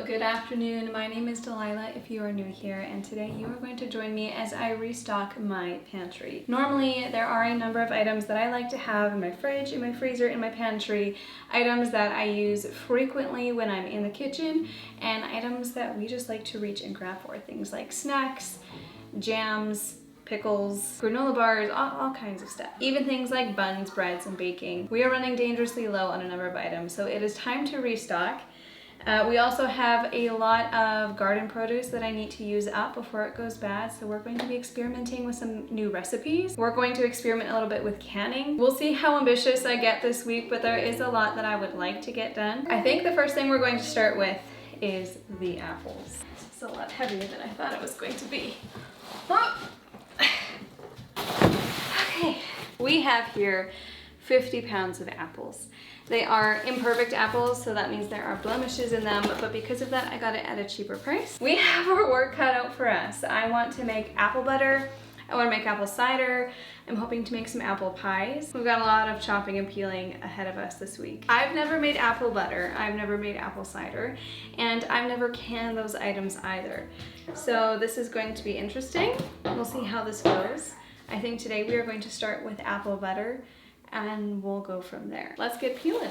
good afternoon. My name is Delilah if you are new here, and today you are going to join me as I restock my pantry. Normally there are a number of items that I like to have in my fridge, in my freezer, in my pantry, items that I use frequently when I'm in the kitchen, and items that we just like to reach and grab for, things like snacks, jams, pickles, granola bars, all kinds of stuff. Even things like buns, breads, and baking. We are running dangerously low on a number of items, so it is time to restock. We also have a lot of garden produce that I need to use up before it goes bad, so we're going to be experimenting with some new recipes. We're going to experiment a little bit with canning. We'll see how ambitious I get this week, but there is a lot that I would like to get done. I think the first thing we're going to start with is the apples. This is a lot heavier than I thought it was going to be. Oh. Okay, we have here 50 pounds of apples. They are imperfect apples, so that means there are blemishes in them, but because of that, I got it at a cheaper price. We have our work cut out for us. I want to make apple butter. I want to make apple cider. I'm hoping to make some apple pies. We've got a lot of chopping and peeling ahead of us this week. I've never made apple butter. I've never made apple cider, and I've never canned those items either. So this is going to be interesting. We'll see how this goes. I think today we are going to start with apple butter, and we'll go from there. Let's get peeling.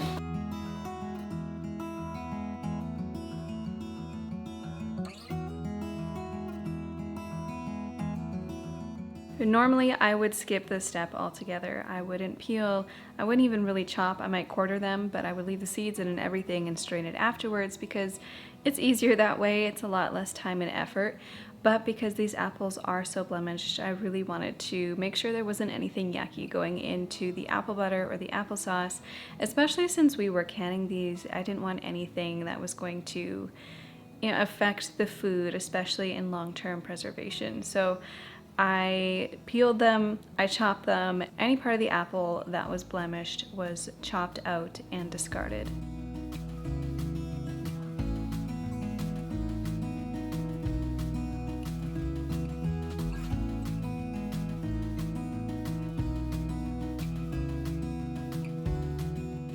Normally I would skip this step altogether. I wouldn't peel, I wouldn't even really chop. I might quarter them, but I would leave the seeds in and everything and strain it afterwards because it's easier that way. It's a lot less time and effort. But because these apples are so blemished, I really wanted to make sure there wasn't anything yucky going into the apple butter or the applesauce, especially since we were canning these. I didn't want anything that was going to, affect the food, especially in long-term preservation. So I peeled them, I chopped them. Any part of the apple that was blemished was chopped out and discarded.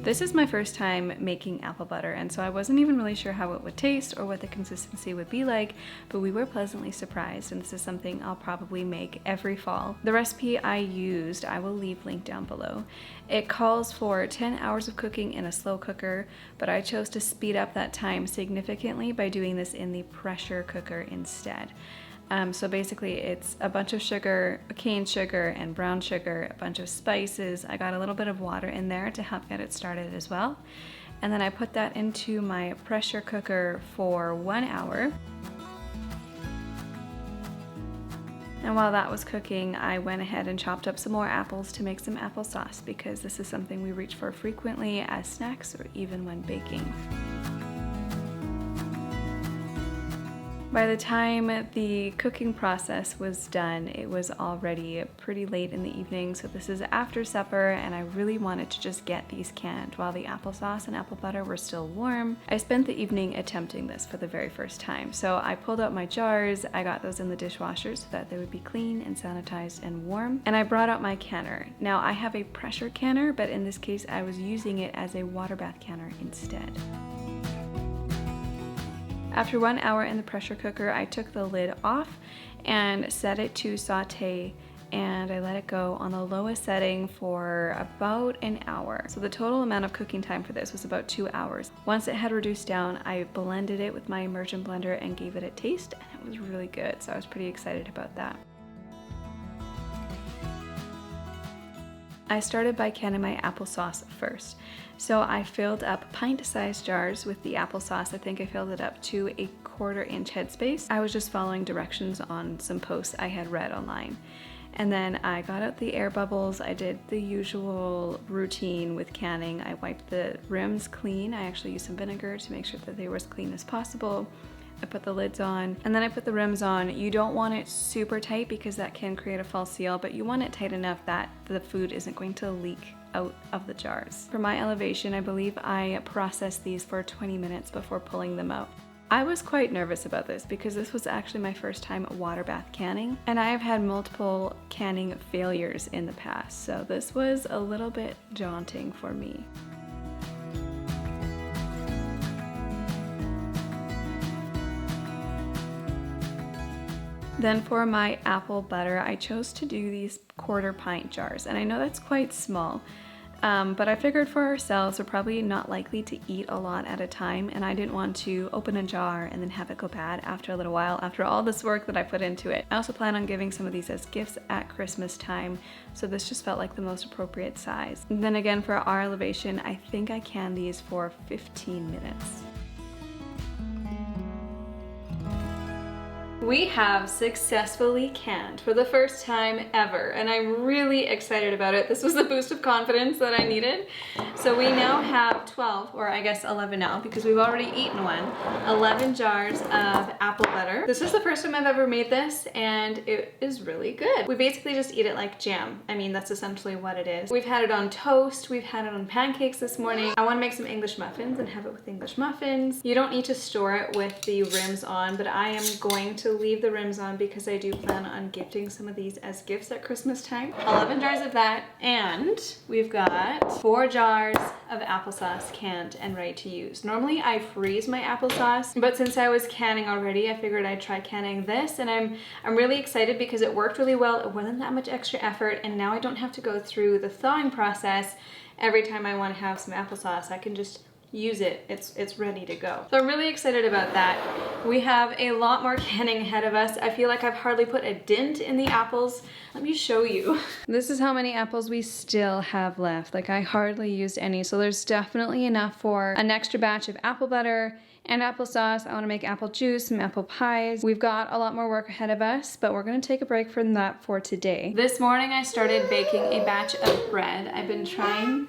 This is my first time making apple butter, and so I wasn't even really sure how it would taste or what the consistency would be like, but we were pleasantly surprised, and this is something I'll probably make every fall. The recipe I used, I will leave linked down below. It calls for 10 hours of cooking in a slow cooker, but I chose to speed up that time significantly by doing this in the pressure cooker instead. So basically it's a bunch of sugar, cane sugar and brown sugar, a bunch of spices. I got a little bit of water in there to help get it started as well. And then I put that into my pressure cooker for 1 hour. And while that was cooking, I went ahead and chopped up some more apples to make some applesauce because this is something we reach for frequently as snacks or even when baking. By the time the cooking process was done, it was already pretty late in the evening, so this is after supper, and I really wanted to just get these canned while the applesauce and apple butter were still warm. I spent the evening attempting this for the very first time, so I pulled out my jars, I got those in the dishwasher so that they would be clean and sanitized and warm, and I brought out my canner. Now I have a pressure canner, but in this case I was using it as a water bath canner instead. After 1 hour in the pressure cooker, I took the lid off and set it to saute, and I let it go on the lowest setting for about an hour. So the total amount of cooking time for this was about 2 hours. Once it had reduced down, I blended it with my immersion blender and gave it a taste, and it was really good, so I was pretty excited about that. I started by canning my applesauce first. So I filled up pint-sized jars with the applesauce. I think I filled it up to a 1/4 inch headspace. I was just following directions on some posts I had read online. And then I got out the air bubbles. I did the usual routine with canning. I wiped the rims clean. I actually used some vinegar to make sure that they were as clean as possible. I put the lids on, and then I put the rims on. You don't want it super tight because that can create a false seal, but you want it tight enough that the food isn't going to leak out of the jars. For my elevation, I believe I processed these for 20 minutes before pulling them out. I was quite nervous about this because this was actually my first time water bath canning, and I have had multiple canning failures in the past, so this was a little bit daunting for me. Then for my apple butter, I chose to do these 1/4 pint jars, and I know that's quite small, but I figured for ourselves we're probably not likely to eat a lot at a time, and I didn't want to open a jar and then have it go bad after a little while after all this work that I put into it. I also plan on giving some of these as gifts at Christmas time, so this just felt like the most appropriate size. And then again for our elevation, I think I canned these for 15 minutes. We have successfully canned for the first time ever, and I'm really excited about it. This was the boost of confidence that I needed. So we now have 12, or I guess 11 now, because we've already eaten one, 11 jars of apple butter. This is the first time I've ever made this, and it is really good. We basically just eat it like jam. I mean, that's essentially what it is. We've had it on toast, we've had it on pancakes this morning. I want to make some English muffins and have it with English muffins. You don't need to store it with the rims on, but I am going to leave the rims on because I do plan on gifting some of these as gifts at Christmas time. 11 jars of that, and we've got 4 jars of applesauce canned and ready to use. Normally I freeze my applesauce, but since I was canning already, I figured I'd try canning this, and I'm really excited because it worked really well. It wasn't that much extra effort, and now I don't have to go through the thawing process every time I want to have some applesauce. I can just use it. It's ready to go. So I'm really excited about that. We have a lot more canning ahead of us. I feel like I've hardly put a dent in the apples. Let me show you. This is how many apples we still have left. Like, I hardly used any, so there's definitely enough for an extra batch of apple butter and applesauce. I want to make apple juice, some apple pies. We've got a lot more work ahead of us, but we're going to take a break from that for today. This morning I started baking a batch of bread. I've been trying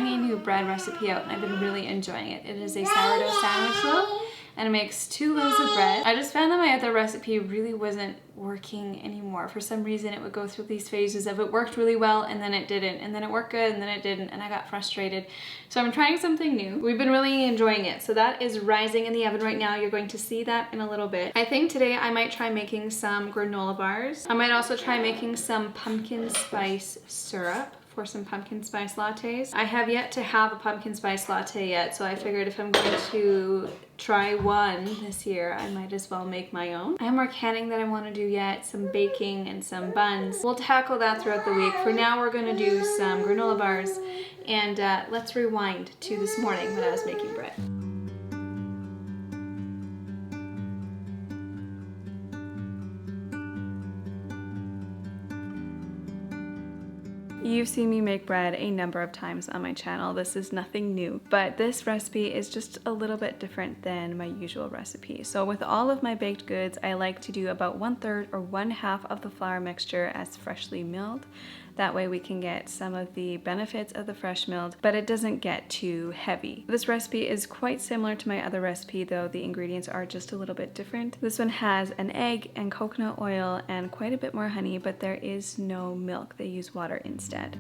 a new bread recipe out, and I've been really enjoying it. It is a sourdough sandwich loaf, and it makes 2 loaves of bread. I just found that my other recipe really wasn't working anymore. For some reason, it would go through these phases of it worked really well, and then it didn't, and then it worked good, and then it didn't, and I got frustrated. So I'm trying something new. We've been really enjoying it. So that is rising in the oven right now. You're going to see that in a little bit. I think today I might try making some granola bars. I might also try making some pumpkin spice syrup for some pumpkin spice lattes. I have yet to have a pumpkin spice latte yet, so I figured if I'm going to try one this year, I might as well make my own. I have more canning that I want to do yet, some baking and some buns. We'll tackle that throughout the week. For now, we're going to do some granola bars, and let's rewind to this morning when I was making bread. You've seen me make bread a number of times on my channel. This is nothing new, but this recipe is just a little bit different than my usual recipe. So with all of my baked goods, I like to do about 1/3 or 1/2 of the flour mixture as freshly milled. That way we can get some of the benefits of the fresh milled, but it doesn't get too heavy. This recipe is quite similar to my other recipe, though the ingredients are just a little bit different. This one has an egg and coconut oil and quite a bit more honey, but there is no milk. They use water instead.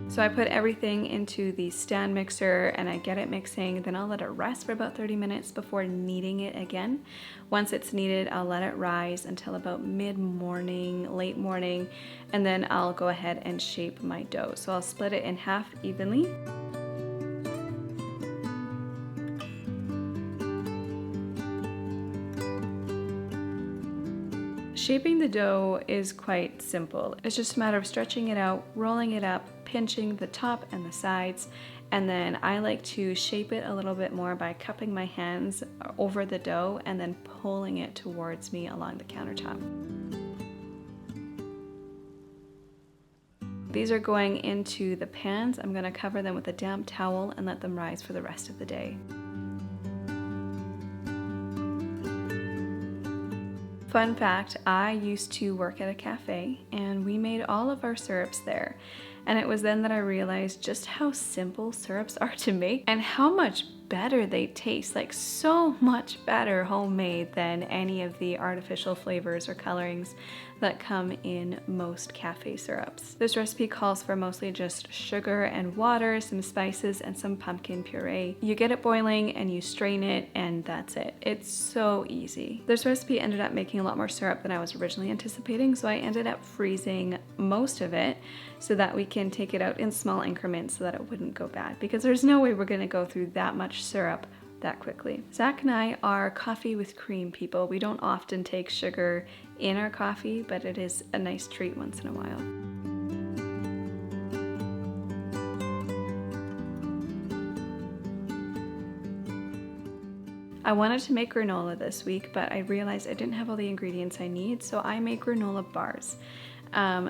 So I put everything into the stand mixer and I get it mixing, then I'll let it rest for about 30 minutes before kneading it again. Once it's kneaded, I'll let it rise until about mid-morning, late morning, and then I'll go ahead and shape my dough. So I'll split it in half evenly. Shaping the dough is quite simple. It's just a matter of stretching it out, rolling it up, pinching the top and the sides, and then I like to shape it a little bit more by cupping my hands over the dough and then pulling it towards me along the countertop. These are going into the pans. I'm going to cover them with a damp towel and let them rise for the rest of the day. Fun fact, I used to work at a cafe and we made all of our syrups there. And it was then that I realized just how simple syrups are to make and how much better they taste, like so much better homemade than any of the artificial flavors or colorings that come in most cafe syrups. This recipe calls for mostly just sugar and water, some spices, and some pumpkin puree. You get it boiling and you strain it, and that's it. It's so easy. This recipe ended up making a lot more syrup than I was originally anticipating, so I ended up freezing most of it so that we can take it out in small increments so that it wouldn't go bad, because there's no way we're gonna go through that much syrup that quickly. Zach and I are coffee with cream people. We don't often take sugar in our coffee, but it is a nice treat once in a while. I wanted to make granola this week, but I realized I didn't have all the ingredients I need, so I made granola bars.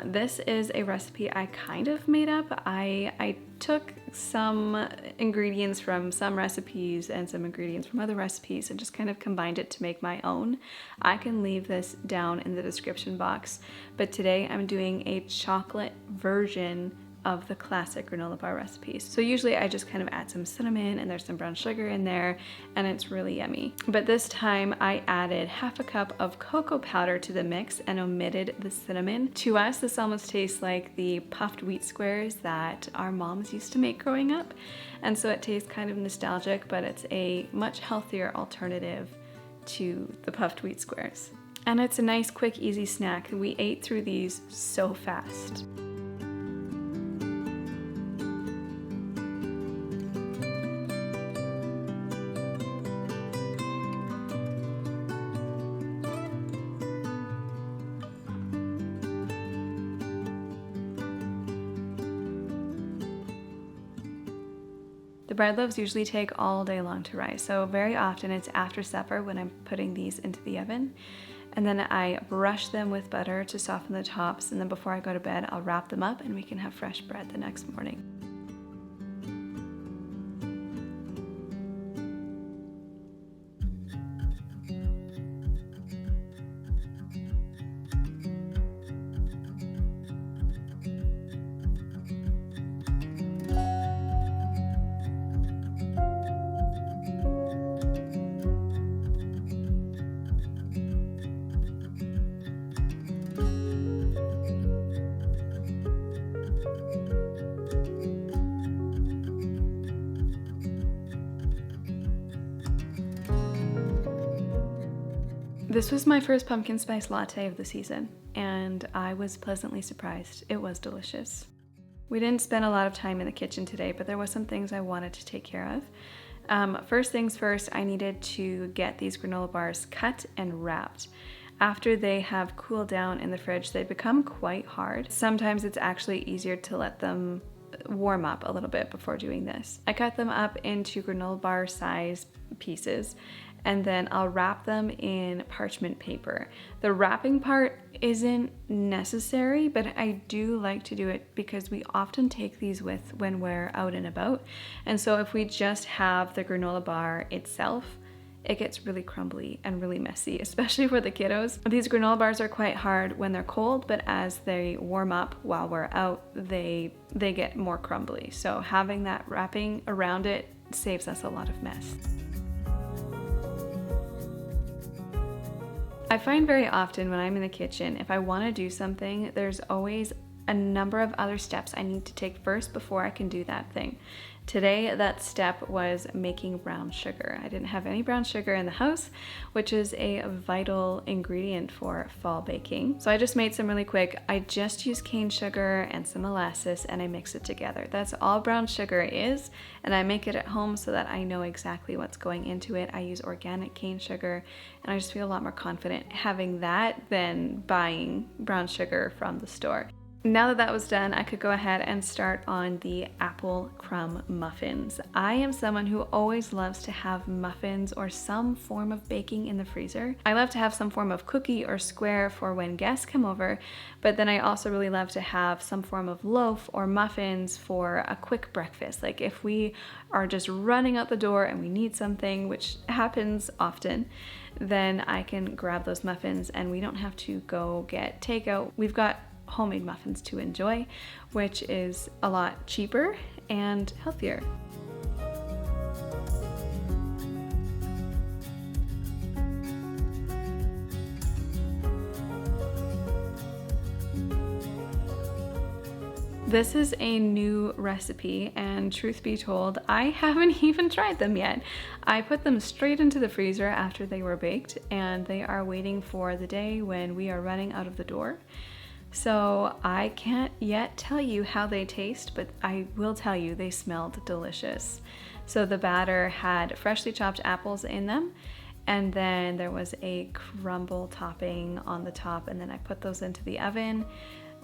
This is a recipe I kind of made up. I took some ingredients from some recipes and some ingredients from other recipes and just kind of combined it to make my own. I can leave this down in the description box, but today I'm doing a chocolate version of the classic granola bar recipes. So usually I just kind of add some cinnamon and there's some brown sugar in there and it's really yummy. But this time I added half a cup of cocoa powder to the mix and omitted the cinnamon. To us, this almost tastes like the puffed wheat squares that our moms used to make growing up. And so it tastes kind of nostalgic, but it's a much healthier alternative to the puffed wheat squares. And it's a nice, quick, easy snack. We ate through these so fast. The bread loaves usually take all day long to rise, so very often it's after supper when I'm putting these into the oven. And then I brush them with butter to soften the tops, and then before I go to bed, I'll wrap them up and we can have fresh bread the next morning. This was my first pumpkin spice latte of the season, and I was pleasantly surprised. It was delicious. We didn't spend a lot of time in the kitchen today, but there was some things I wanted to take care of. First things first, I needed to get these granola bars cut and wrapped. After they have cooled down in the fridge, they become quite hard. Sometimes it's actually easier to let them warm up a little bit before doing this. I cut them up into granola bar size pieces, and then I'll wrap them in parchment paper. The wrapping part isn't necessary, but I do like to do it because we often take these with when we're out and about. And so if we just have the granola bar itself, it gets really crumbly and really messy, especially for the kiddos. These granola bars are quite hard when they're cold, but as they warm up while we're out, they get more crumbly. So having that wrapping around it saves us a lot of mess. I find very often when I'm in the kitchen, if I want to do something, there's always a number of other steps I need to take first before I can do that thing. Today, that step was making brown sugar. I didn't have any brown sugar in the house, which is a vital ingredient for fall baking. So I just made some really quick. I just use cane sugar and some molasses and I mix it together. That's all brown sugar is, and I make it at home so that I know exactly what's going into it. I use organic cane sugar, and I just feel a lot more confident having that than buying brown sugar from the store. Now that that was done, I could go ahead and start on the apple crumb muffins. I am someone who always loves to have muffins or some form of baking in the freezer. I love to have some form of cookie or square for when guests come over, but then I also really love to have some form of loaf or muffins for a quick breakfast. Like if we are just running out the door and we need something, which happens often, then I can grab those muffins and we don't have to go get takeout. We've got homemade muffins to enjoy, which is a lot cheaper and healthier. This is a new recipe, and truth be told, I haven't even tried them yet. I put them straight into the freezer after they were baked, and they are waiting for the day when we are running out of the door. So I can't yet tell you how they taste, but I will tell you they smelled delicious. So the batter had freshly chopped apples in them, and then there was a crumble topping on the top, and then I put those into the oven.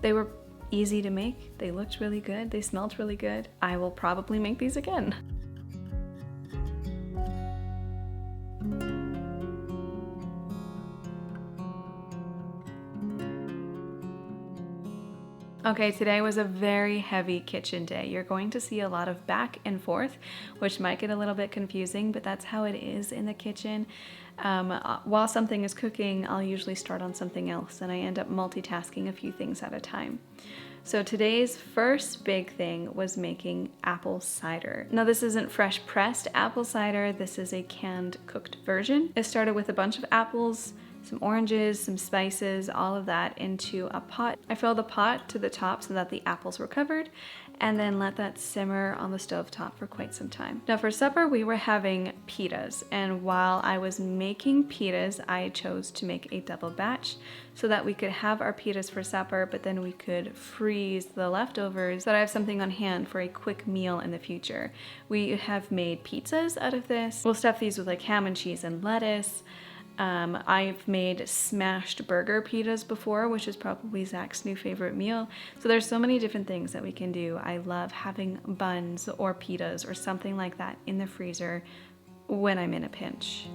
They were easy to make, they looked really good, they smelled really good. I will probably make these again. Okay, today was a very heavy kitchen day. You're going to see a lot of back and forth, which might get a little bit confusing, but that's how it is in the kitchen. While something is cooking, I'll usually start on something else, and I end up multitasking a few things at a time. So today's first big thing was making apple cider. Now this isn't fresh pressed apple cider, this is a canned cooked version. It started with a bunch of apples, some oranges, some spices, all of that into a pot. I filled the pot to the top so that the apples were covered, and then let that simmer on the stove top for quite some time. Now for supper, we were having pitas, and while I was making pitas, I chose to make a double batch so that we could have our pitas for supper, but then we could freeze the leftovers so that I have something on hand for a quick meal in the future. We have made pizzas out of this. We'll stuff these with like ham and cheese and lettuce. I've made smashed burger pitas before, which is probably Zach's new favorite meal. So there's so many different things that we can do. I love having buns or pitas or something like that in the freezer when I'm in a pinch.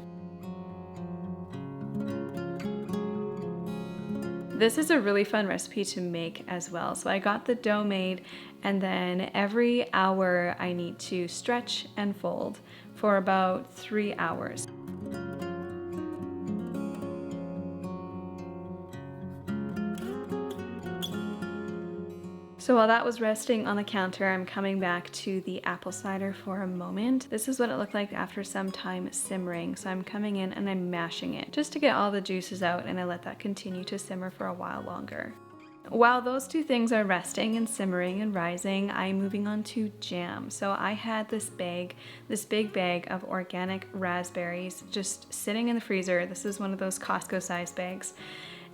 This is a really fun recipe to make as well. So I got the dough made, and then every hour I need to stretch and fold for about 3 hours. So while that was resting on the counter, I'm coming back to the apple cider for a moment. This is what it looked like after some time simmering. So I'm coming in and I'm mashing it just to get all the juices out, and I let that continue to simmer for a while longer. While those two things are resting and simmering and rising, I'm moving on to jam. So I had this big bag of organic raspberries just sitting in the freezer. This is one of those Costco sized bags.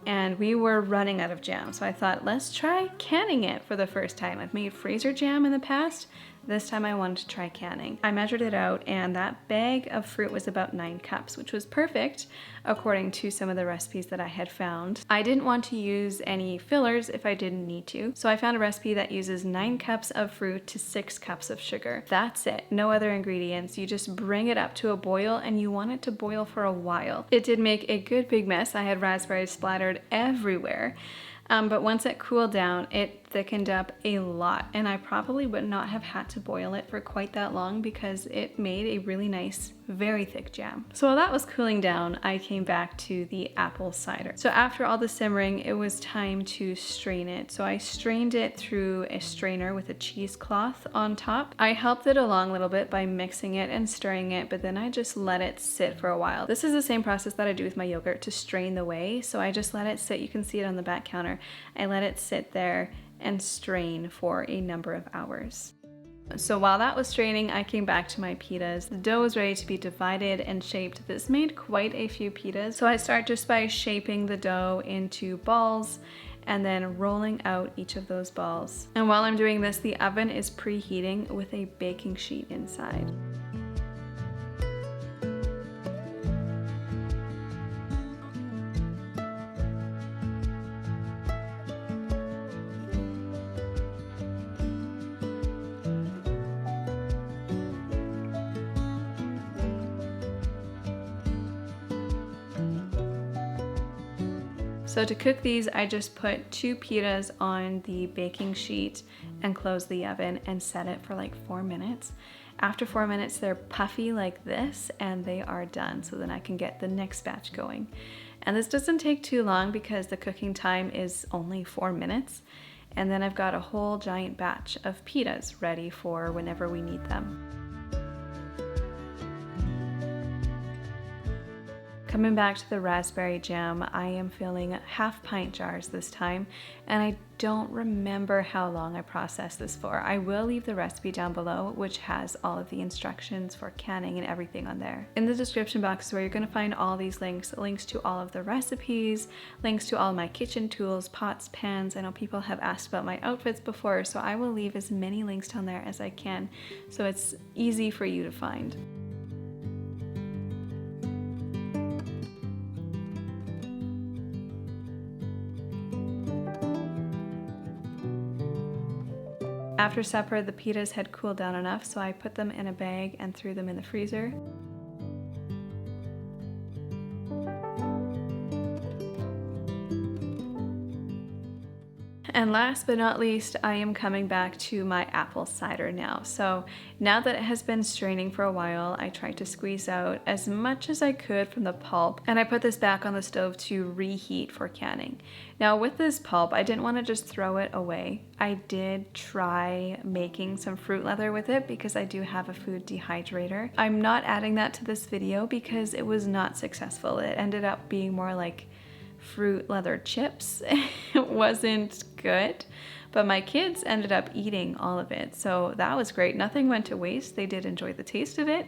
And we were running out of jam, so I thought, let's try canning it for the first time. I've made freezer jam in the past. This time I wanted to try canning. I measured it out, and that bag of fruit was about 9 cups, which was perfect according to some of the recipes that I had found. I didn't want to use any fillers if I didn't need to, so I found a recipe that uses 9 cups of fruit to 6 cups of sugar. That's it, no other ingredients. You just bring it up to a boil, and you want it to boil for a while. It did make a good big mess. I had raspberries splattered everywhere. But once it cooled down, it thickened up a lot, and I probably would not have had to boil it for quite that long because it made a really nice, very thick jam. So while that was cooling down, I came back to the apple cider. So after all the simmering, it was time to strain it. So I strained it through a strainer with a cheesecloth on top. I helped it along a little bit by mixing it and stirring it, but then I just let it sit for a while. This is the same process that I do with my yogurt to strain the whey. So I just let it sit. You can see it on the back counter. I let it sit there and strain for a number of hours. So while that was straining, I came back to my pitas. The dough was ready to be divided and shaped. This made quite a few pitas. So I start just by shaping the dough into balls and then rolling out each of those balls. And while I'm doing this, the oven is preheating with a baking sheet inside. So to cook these, I just put 2 pitas on the baking sheet and close the oven and set it for like 4 minutes. After 4 minutes, they're puffy like this and they are done. So then I can get the next batch going. And this doesn't take too long because the cooking time is only 4 minutes. And then I've got a whole giant batch of pitas ready for whenever we need them. Coming back to the raspberry jam, I am filling half pint jars this time, and I don't remember how long I processed this for. I will leave the recipe down below, which has all of the instructions for canning and everything on there. In the description box is where you're gonna find all these links to all of the recipes, links to all my kitchen tools, pots, pans. I know people have asked about my outfits before, so I will leave as many links down there as I can, so it's easy for you to find. After supper, the pitas had cooled down enough, so I put them in a bag and threw them in the freezer. And last but not least, I am coming back to my apple cider now. So now that it has been straining for a while, I tried to squeeze out as much as I could from the pulp, and I put this back on the stove to reheat for canning. Now with this pulp, I didn't want to just throw it away. I did try making some fruit leather with it because I do have a food dehydrator. I'm not adding that to this video because it was not successful. It ended up being more like fruit leather chips. It wasn't good, but my kids ended up eating all of it, so that was great. Nothing went to waste. They did enjoy the taste of it,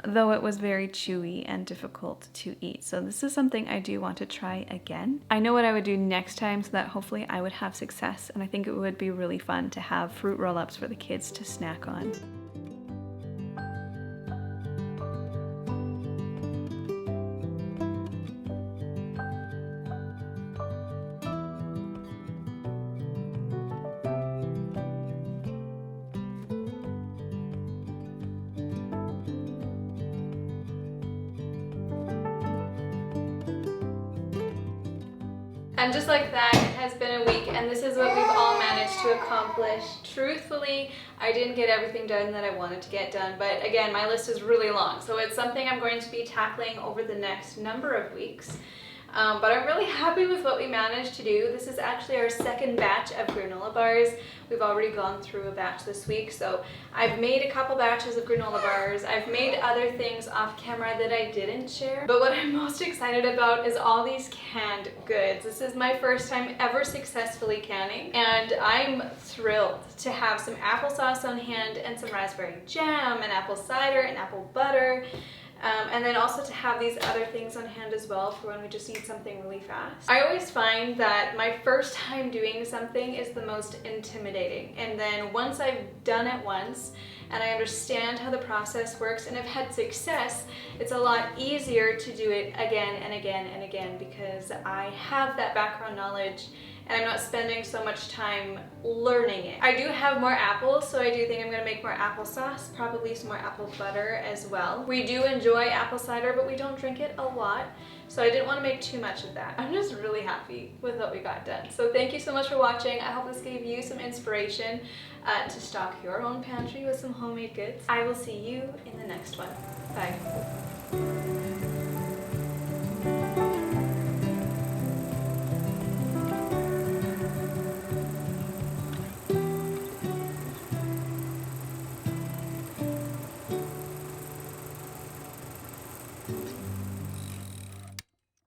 though it was very chewy and difficult to eat. So this is something I do want to try again. I know what I would do next time so that hopefully I would have success, and I think it would be really fun to have fruit roll-ups for the kids to snack on. And just like that, it has been a week, and this is what we've all managed to accomplish. Truthfully, I didn't get everything done that I wanted to get done, but again, my list is really long, so it's something I'm going to be tackling over the next number of weeks. But I'm really happy with what we managed to do. This is actually our second batch of granola bars. We've already gone through a batch this week, so I've made a couple batches of granola bars. I've made other things off camera that I didn't share. But what I'm most excited about is all these canned goods. This is my first time ever successfully canning, and I'm thrilled to have some applesauce on hand and some raspberry jam and apple cider and apple butter. And then also to have these other things on hand as well for when we just need something really fast. I always find that my first time doing something is the most intimidating. And then once I've done it once and I understand how the process works and I've had success, it's a lot easier to do it again and again and again because I have that background knowledge and I'm not spending so much time learning it. I do have more apples, so I do think I'm gonna make more applesauce, probably some more apple butter as well. We do enjoy apple cider, but we don't drink it a lot, so I didn't want to make too much of that. I'm just really happy with what we got done. So thank you so much for watching. I hope this gave you some inspiration to stock your own pantry with some homemade goods. I will see you in the next one. Bye.